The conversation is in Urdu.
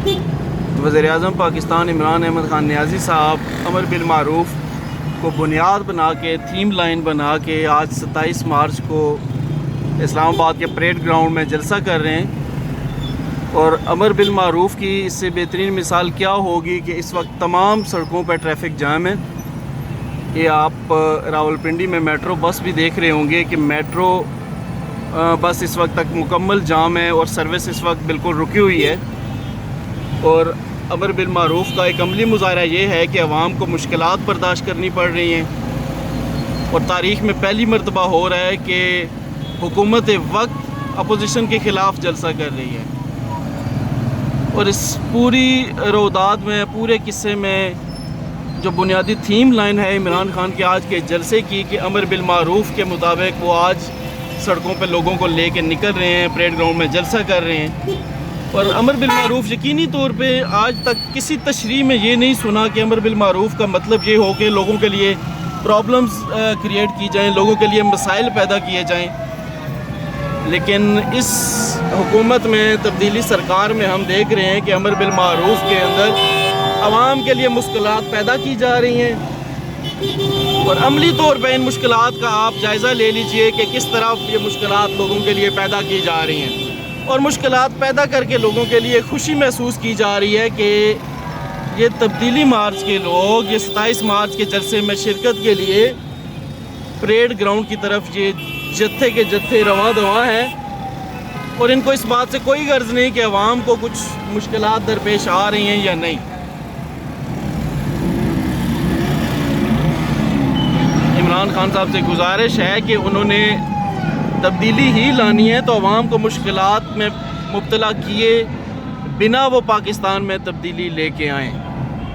وزیر اعظم پاکستان عمران احمد خان نیازی صاحب امر بالمعروف کو بنیاد بنا کے تھیم لائن بنا کے آج 27 مارچ کو اسلام آباد کے پریڈ گراؤنڈ میں جلسہ کر رہے ہیں، اور امر بالمعروف کی اس سے بہترین مثال کیا ہوگی کہ اس وقت تمام سڑکوں پر ٹریفک جام ہے۔ یہ آپ راولپنڈی میں میٹرو بس بھی دیکھ رہے ہوں گے کہ میٹرو بس اس وقت تک مکمل جام ہے اور سروس اس وقت بالکل رکی ہوئی ہے۔ اور امر بالمعروف کا ایک عملی مظاہرہ یہ ہے کہ عوام کو مشکلات برداشت کرنی پڑ رہی ہیں، اور تاریخ میں پہلی مرتبہ ہو رہا ہے کہ حکومت وقت اپوزیشن کے خلاف جلسہ کر رہی ہے۔ اور اس پوری روداد میں، پورے قصے میں جو بنیادی تھیم لائن ہے عمران خان کے آج کے جلسے کی کہ امر بالمعروف کے مطابق وہ آج سڑکوں پہ لوگوں کو لے کے نکل رہے ہیں، پریڈ گراؤنڈ میں جلسہ کر رہے ہیں۔ اور امر بالمعروف یقینی طور پہ آج تک کسی تشریح میں یہ نہیں سنا کہ امر بالمعروف کا مطلب یہ ہو کہ لوگوں کے لیے پرابلمز کریٹ کی جائیں، لوگوں کے لیے مسائل پیدا کیے جائیں۔ لیکن اس حکومت میں، تبدیلی سرکار میں ہم دیکھ رہے ہیں کہ امر بالمعروف کے اندر عوام کے لیے مشکلات پیدا کی جا رہی ہیں، اور عملی طور پہ ان مشکلات کا آپ جائزہ لے لیجئے کہ کس طرح یہ مشکلات لوگوں کے لیے پیدا کی جا رہی ہیں، اور مشکلات پیدا کر کے لوگوں کے لیے خوشی محسوس کی جا رہی ہے کہ یہ تبدیلی مارچ کے لوگ یہ 27 مارچ کے جلسے میں شرکت کے لیے پریڈ گراؤنڈ کی طرف یہ جتھے کے جتھے رواں دواں ہیں، اور ان کو اس بات سے کوئی غرض نہیں کہ عوام کو کچھ مشکلات درپیش آ رہی ہیں یا نہیں۔ عمران خان صاحب سے گزارش ہے کہ انہوں نے تبدیلی ہی لانی ہے تو عوام کو مشکلات میں مبتلا کیے بنا وہ پاکستان میں تبدیلی لے کے آئیں۔